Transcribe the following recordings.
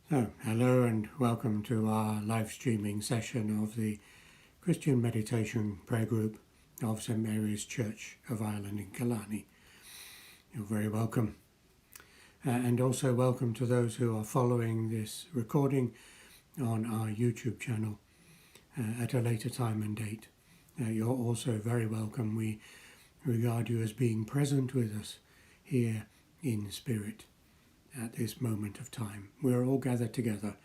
Hello and welcome to our live streaming session of the Christian Meditation Prayer Group of St Mary's Church of Ireland in Killarney. You're very welcome. And also welcome to those who are following this recording on our YouTube channel at a later time and date. You're also very welcome. We regard you as being present with us here in spirit at this moment of time. We're all gathered together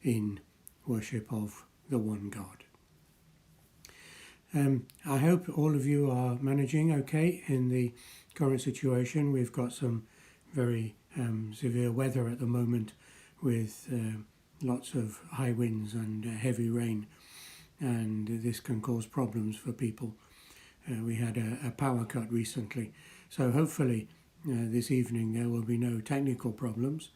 in worship of the one God. I hope all of you are managing okay in the current situation. We've got some very severe weather at the moment with lots of high winds and heavy rain, and this can cause problems for people. We had a power cut recently, so hopefully this evening there will be no technical problems,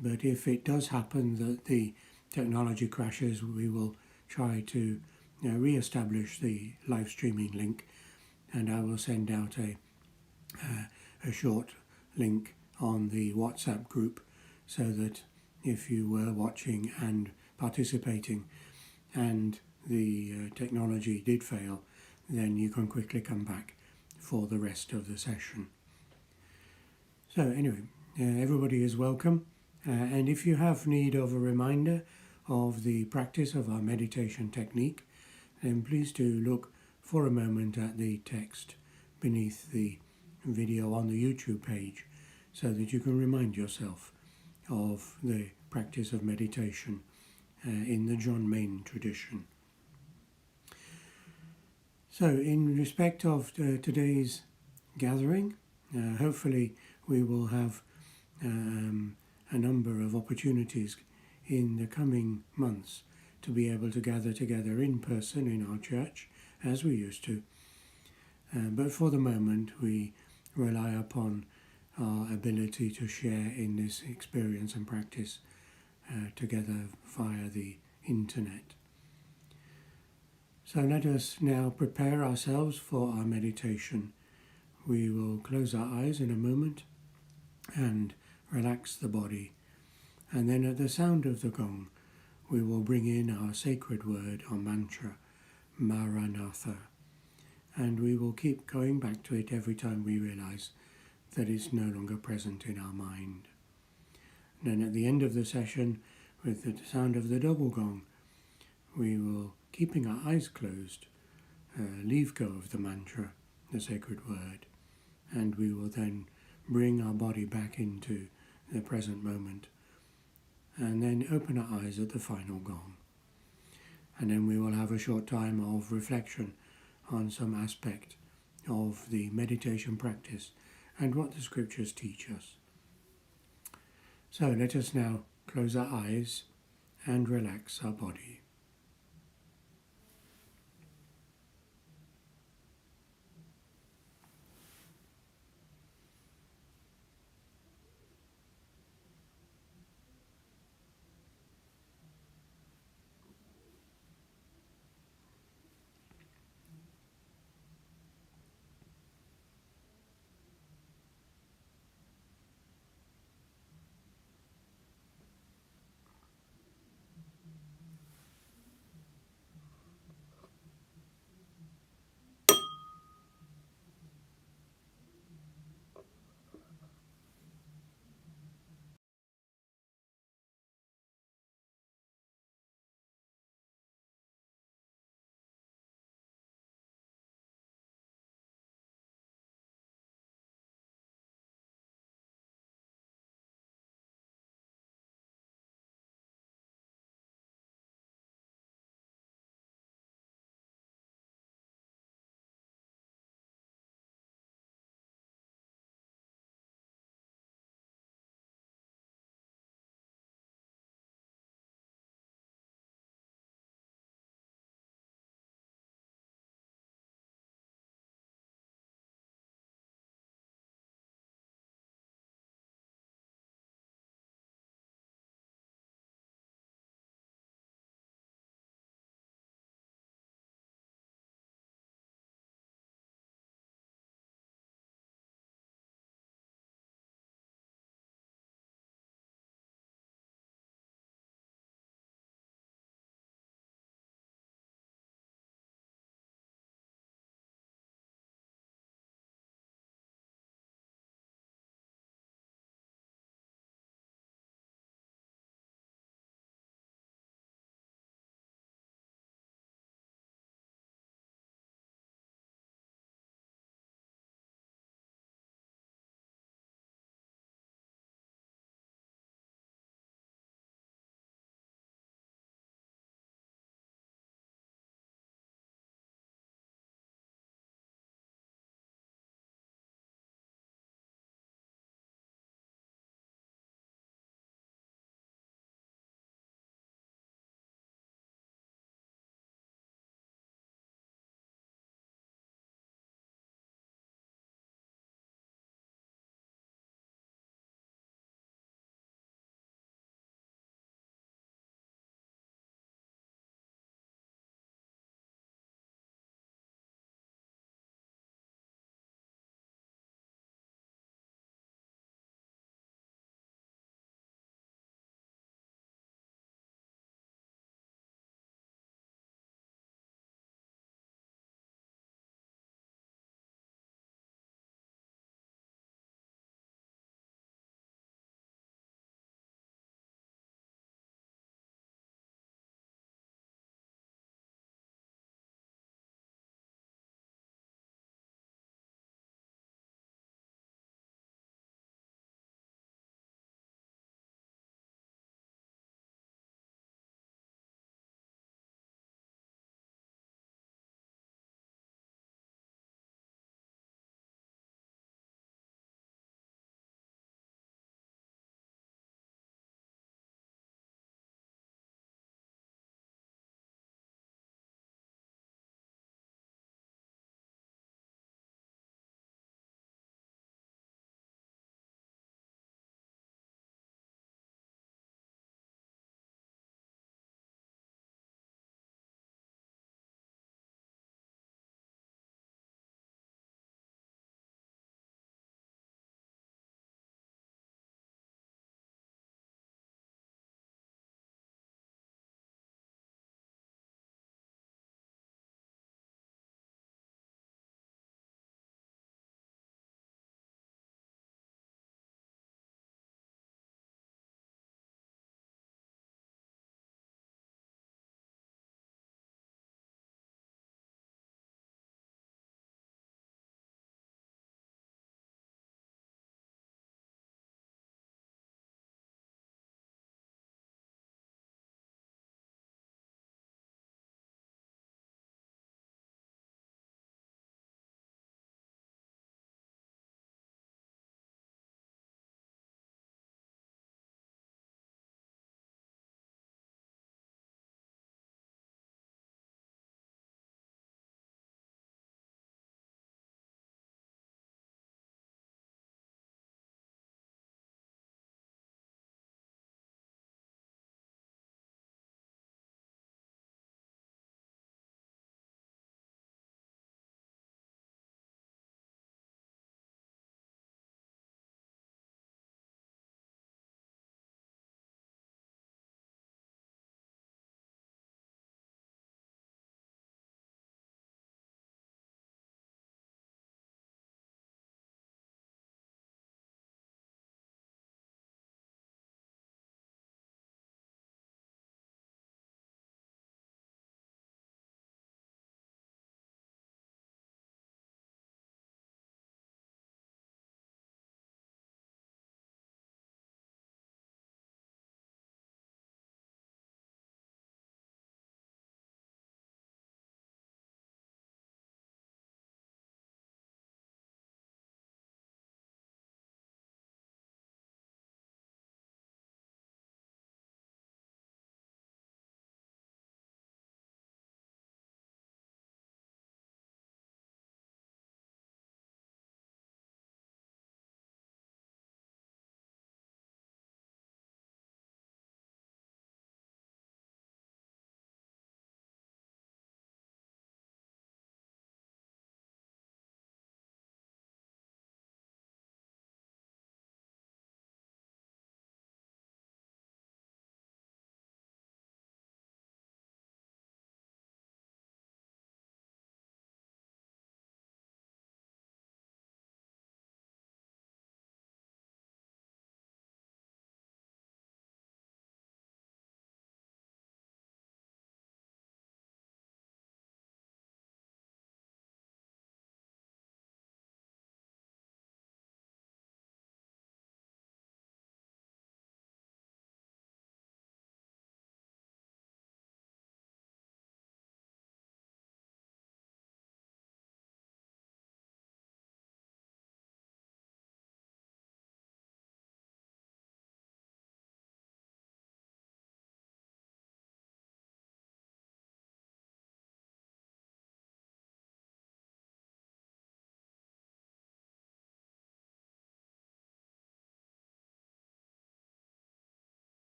but if it does happen that the technology crashes, we will try to re-establish the live streaming link, and I will send out a short link on the WhatsApp group so that if you were watching and participating and the technology did fail, then you can quickly come back for the rest of the session. So anyway, everybody is welcome, and if you have need of a reminder of the practice of our meditation technique, then please do look for a moment at the text beneath the video on the YouTube page so that you can remind yourself of the practice of meditation in the John Main tradition. So in respect of today's gathering, hopefully we will have a number of opportunities in the coming months to be able to gather together in person in our church as we used to. But for the moment we rely upon our ability to share in this experience and practice together via the internet. So let us now prepare ourselves for our meditation. We will close our eyes in a moment and relax the body, and then at the sound of the gong we will bring in our sacred word, our mantra, Maranatha, and we will keep going back to it every time we realize that it's no longer present in our mind. And then at the end of the session, with the sound of the double gong, we will, keeping our eyes closed, leave go of the mantra, the sacred word, and we will then bring our body back into the present moment, and then open our eyes at the final gong. And then we will have a short time of reflection on some aspect of the meditation practice and what the scriptures teach us. So let us now close our eyes and relax our body.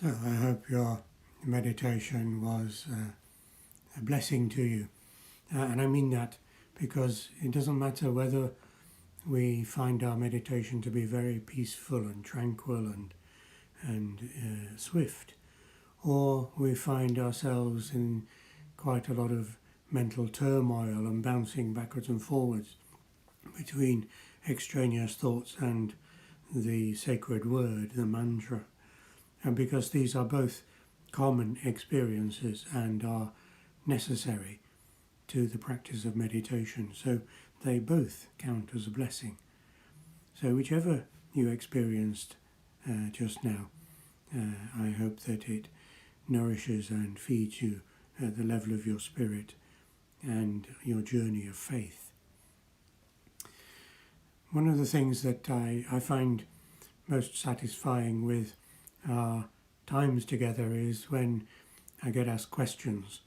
So I hope your meditation was a blessing to you. And I mean that because it doesn't matter whether we find our meditation to be very peaceful and tranquil and swift, or we find ourselves in quite a lot of mental turmoil and bouncing backwards and forwards between extraneous thoughts and the sacred word, the mantra. And because these are both common experiences and are necessary to the practice of meditation, so they both count as a blessing. So whichever you experienced just now, I hope that it nourishes and feeds you at the level of your spirit and your journey of faith. One of the things that I find most satisfying with our times together is when I get asked questions,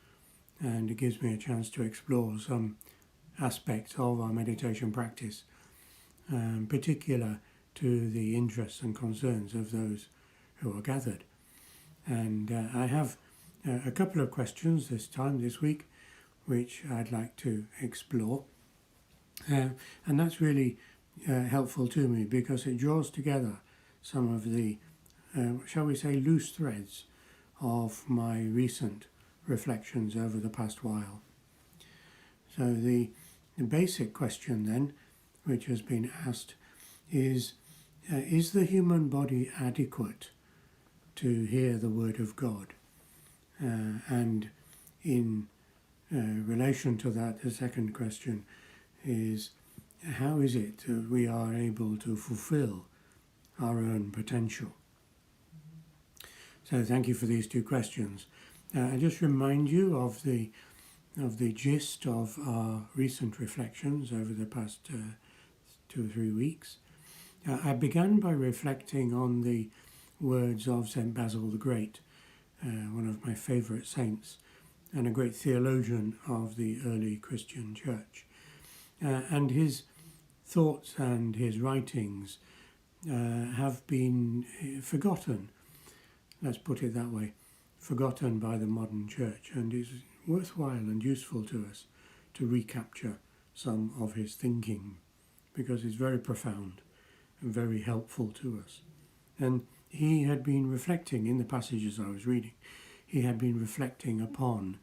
and it gives me a chance to explore some aspects of our meditation practice, particular to the interests and concerns of those who are gathered. And I have a couple of questions this week, which I'd like to explore. And that's really helpful to me because it draws together some of the, shall we say, loose threads of my recent reflections over the past while. So the basic question then, which has been asked, is the human body adequate to hear the word of God? And in relation to that, the second question is, how is it that we are able to fulfill our own potential? So thank you for these two questions. I just remind you of the gist of our recent reflections over the past 2 or 3 weeks. I began by reflecting on the words of St. Basil the Great, one of my favourite saints and a great theologian of the early Christian church. And his thoughts and his writings have been forgotten, let's put it that way, forgotten by the modern church, and it's worthwhile and useful to us to recapture some of his thinking because it's very profound and very helpful to us. And he had been reflecting in the passages I was reading, he had been reflecting upon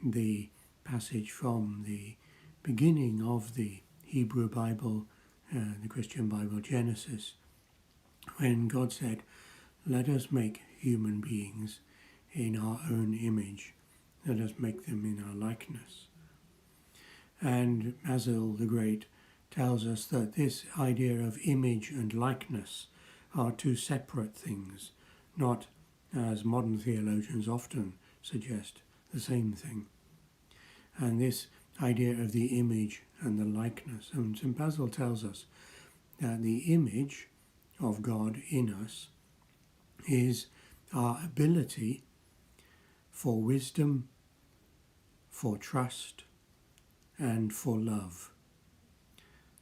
the passage from the beginning of the Hebrew Bible, the Christian Bible, Genesis, when God said, "Let us make human beings in our own image. Let us make them in our likeness." And Basil the Great tells us that this idea of image and likeness are two separate things, not, as modern theologians often suggest, the same thing. And this idea of the image and the likeness, and St. Basil tells us that the image of God in us is our ability for wisdom, for trust, and for love.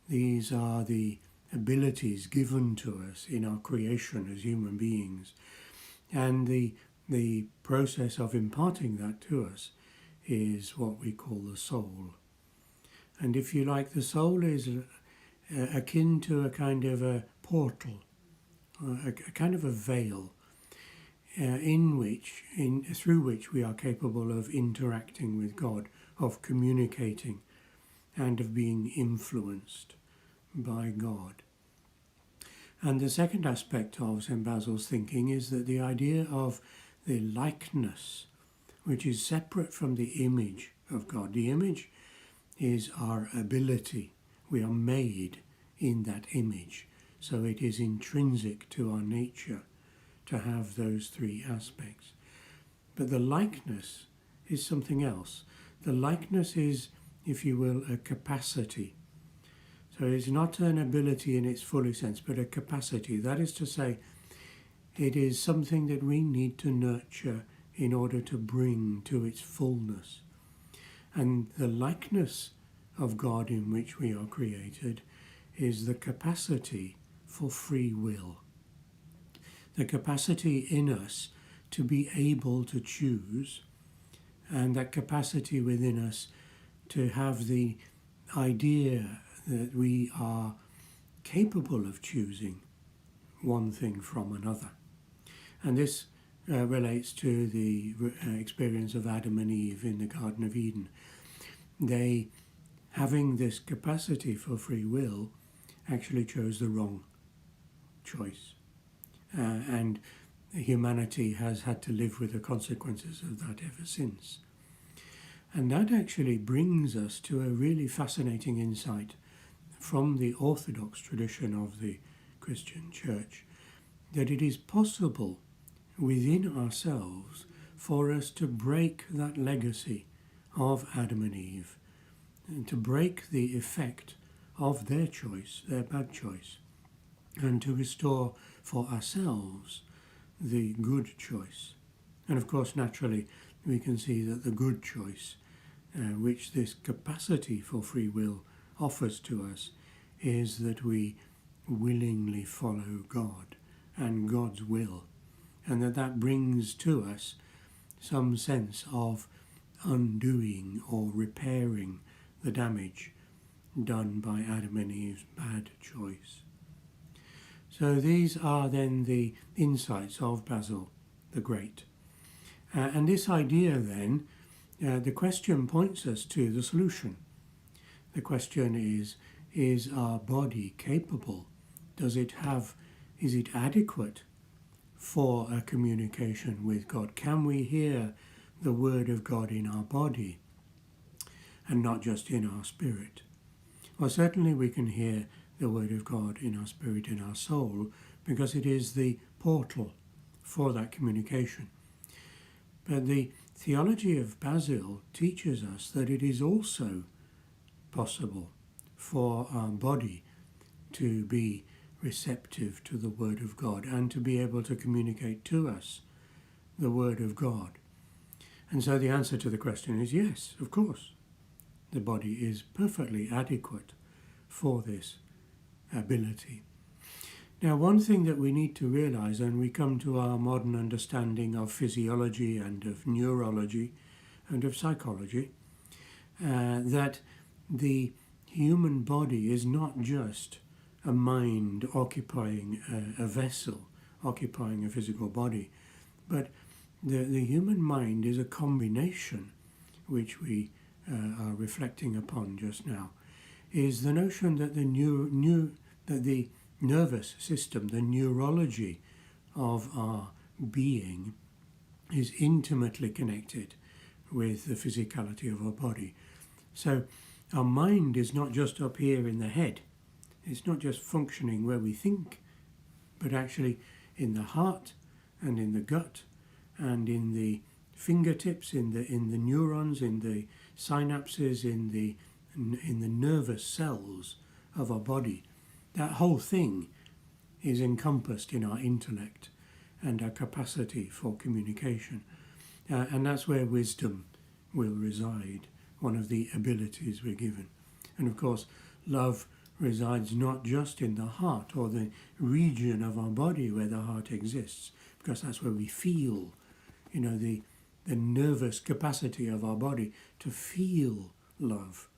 These are the abilities given to us in our creation as human beings. And the process of imparting that to us is what we call the soul. And if you like, the soul is akin to a kind of a portal, a kind of a veil, through which we are capable of interacting with God, of communicating, and of being influenced by God. And the second aspect of St. Basil's thinking is that the idea of the likeness, which is separate from the image of God. The image is our ability. We are made in that image, so it is intrinsic to our nature to have those three aspects. But the likeness is something else. The likeness is, if you will, a capacity. So it's not an ability in its fullest sense, but a capacity. That is to say, it is something that we need to nurture in order to bring to its fullness. And the likeness of God in which we are created is the capacity for free will. The capacity in us to be able to choose, and that capacity within us to have the idea that we are capable of choosing one thing from another. And this relates to the experience of Adam and Eve in the Garden of Eden. They, having this capacity for free will, actually chose the wrong choice. And humanity has had to live with the consequences of that ever since. And that actually brings us to a really fascinating insight from the Orthodox tradition of the Christian Church, that it is possible within ourselves for us to break that legacy of Adam and Eve, and to break the effect of their choice, their bad choice, and to restore for ourselves the good choice. And of course, naturally, we can see that the good choice, which this capacity for free will offers to us, is that we willingly follow God and God's will, and that brings to us some sense of undoing or repairing the damage done by Adam and Eve's bad choice. So these are then the insights of Basil the Great. And this idea then, the question points us to the solution. The question is our body capable? Is it adequate for a communication with God? Can we hear the word of God in our body and not just in our spirit? Well, certainly we can hear the word of God in our spirit, in our soul, because it is the portal for that communication. But the theology of Basil teaches us that it is also possible for our body to be receptive to the word of God and to be able to communicate to us the word of God. And so the answer to the question is yes, of course. The body is perfectly adequate for this ability. Now, one thing that we need to realize, and we come to our modern understanding of physiology and of neurology and of psychology, that the human body is not just a mind occupying a vessel, occupying a physical body, but the human mind is a combination, which we are reflecting upon just now, is the notion that the nervous system, the neurology of our being, is intimately connected with the physicality of our body. So our mind is not just up here in the head. It's not just functioning where we think, but actually in the heart and in the gut and in the fingertips, in the neurons, in the synapses, in the nervous cells of our body. That whole thing is encompassed in our intellect and our capacity for communication. And that's where wisdom will reside, one of the abilities we're given. And of course, love resides not just in the heart or the region of our body where the heart exists, because that's where we feel, the nervous capacity of our body to feel love,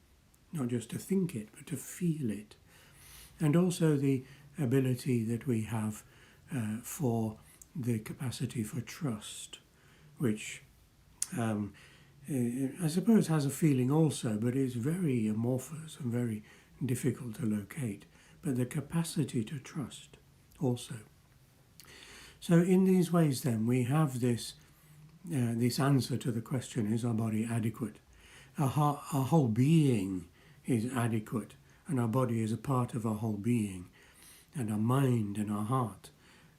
not just to think it, but to feel it. And also the ability that we have for the capacity for trust, which I suppose has a feeling also, but is very amorphous and very difficult to locate. But the capacity to trust also. So in these ways then we have this answer to the question, is our body adequate? Our whole being is adequate, and our body is a part of our whole being, and our mind and our heart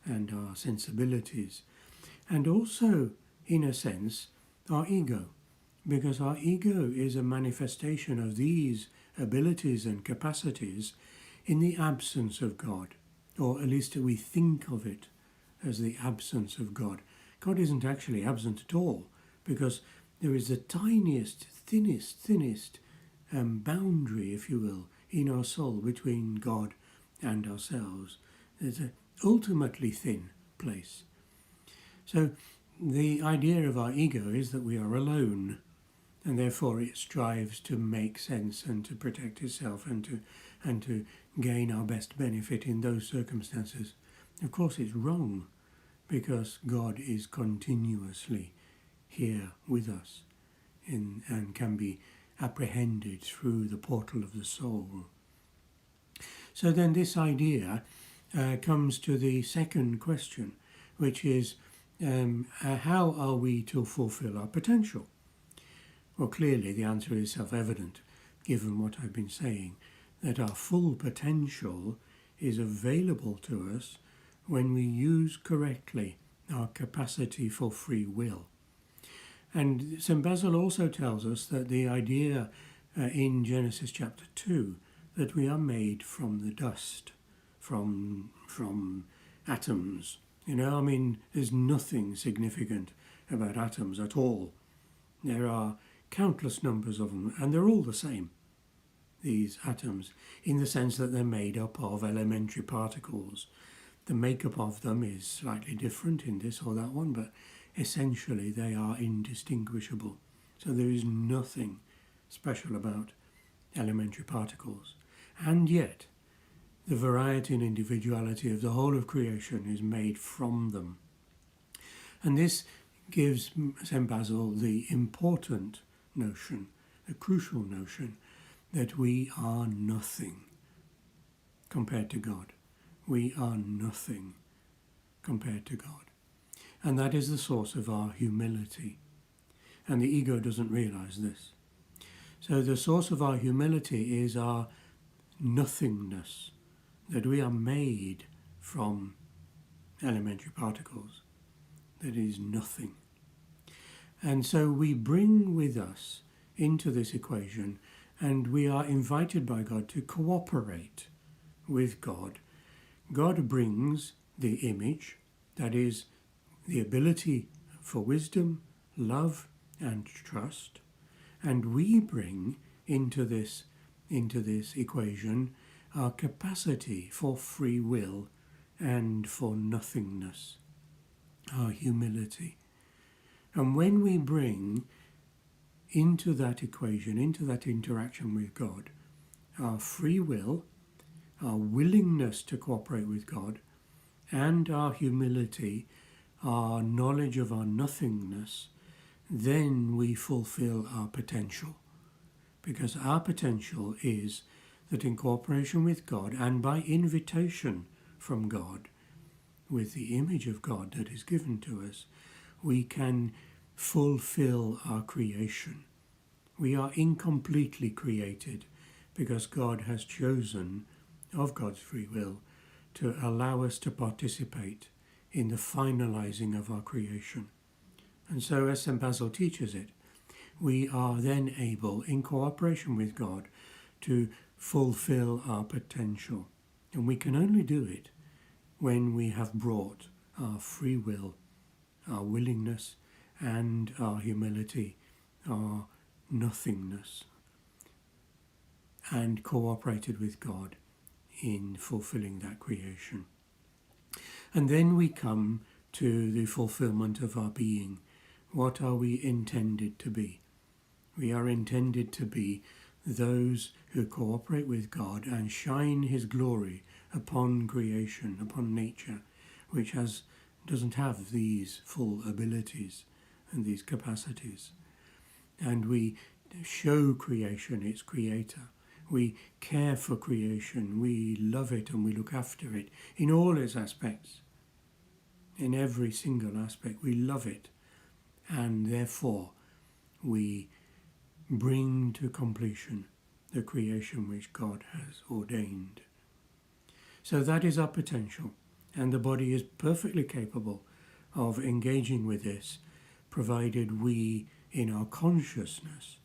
and our sensibilities, and also, in a sense, our ego, because our ego is a manifestation of these abilities and capacities in the absence of God, or at least we think of it as the absence of God. God isn't actually absent at all, because there is the tiniest, thinnest boundary, if you will, in our soul between God and ourselves. There's an ultimately thin place. So the idea of our ego is that we are alone, and therefore it strives to make sense and to protect itself and to gain our best benefit in those circumstances. Of course, it's wrong, because God is continuously here with us and can be apprehended through the portal of the soul. So then this idea comes to the second question, which is how are we to fulfill our potential? Well, clearly the answer is self-evident, given what I've been saying, that our full potential is available to us when we use correctly our capacity for free will. And St. Basil also tells us that the idea in Genesis chapter 2 that we are made from the dust, from atoms. There's nothing significant about atoms at all. There are countless numbers of them, and they're all the same, these atoms, in the sense that they're made up of elementary particles. The makeup of them is slightly different in this or that one, but essentially they are indistinguishable. So there is nothing special about elementary particles. And yet, the variety and individuality of the whole of creation is made from them. And this gives St. Basil the important notion, the crucial notion, that we are nothing compared to God. We are nothing compared to God. And that is the source of our humility. And the ego doesn't realize this. So the source of our humility is our nothingness, that we are made from elementary particles, that is nothing. And so we bring with us into this equation, and we are invited by God to cooperate with God. God brings the image, that is the ability for wisdom, love, and trust, and we bring into this equation our capacity for free will and for nothingness, our humility. And when we bring into that equation, into that interaction with God, our free will, our willingness to cooperate with God, and our humility, our knowledge of our nothingness, then we fulfill our potential. Because our potential is that in cooperation with God and by invitation from God, with the image of God that is given to us, we can fulfill our creation. We are incompletely created because God has chosen, of God's free will, to allow us to participate in the finalizing of our creation. And so, as St. Basil teaches it, we are then able, in cooperation with God, to fulfill our potential. And we can only do it when we have brought our free will, our willingness, and our humility, our nothingness, and cooperated with God in fulfilling that creation. And then we come to the fulfillment of our being. What are we intended to be? We are intended to be those who cooperate with God and shine His glory upon creation, upon nature, which doesn't have these full abilities and these capacities. And we show creation its creator. We care for creation, we love it and we look after it in all its aspects. In every single aspect we love it, and therefore we bring to completion the creation which God has ordained. So that is our potential, and the body is perfectly capable of engaging with this, provided we, in our consciousness,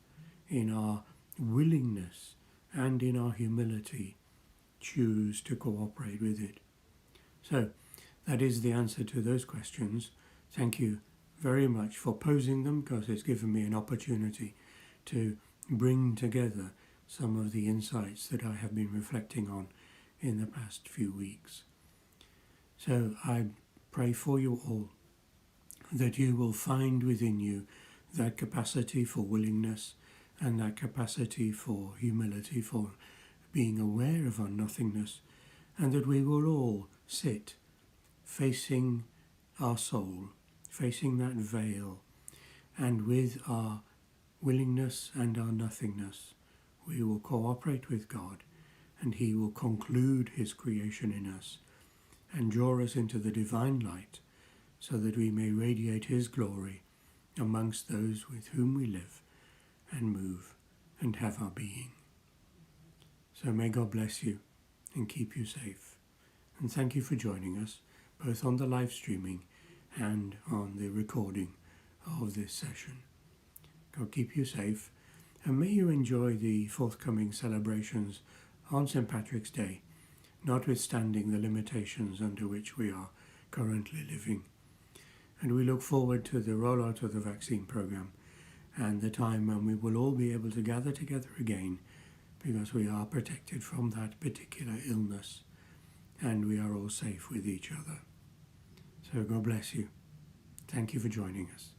in our willingness, and in our humility, choose to cooperate with it. So, that is the answer to those questions. Thank you very much for posing them, because it's given me an opportunity to bring together some of the insights that I have been reflecting on in the past few weeks. So I pray for you all, that you will find within you that capacity for willingness and that capacity for humility, for being aware of our nothingness, and that we will all sit facing our soul, facing that veil, and with our willingness and our nothingness, we will cooperate with God, and He will conclude His creation in us and draw us into the divine light, so that we may radiate His glory amongst those with whom we live and move and have our being. So may God bless you and keep you safe. And thank you for joining us, both on the live streaming and on the recording of this session. God keep you safe, and may you enjoy the forthcoming celebrations on St. Patrick's Day, notwithstanding the limitations under which we are currently living. And we look forward to the rollout of the vaccine program and the time when we will all be able to gather together again, because we are protected from that particular illness and we are all safe with each other. So God bless you. Thank you for joining us.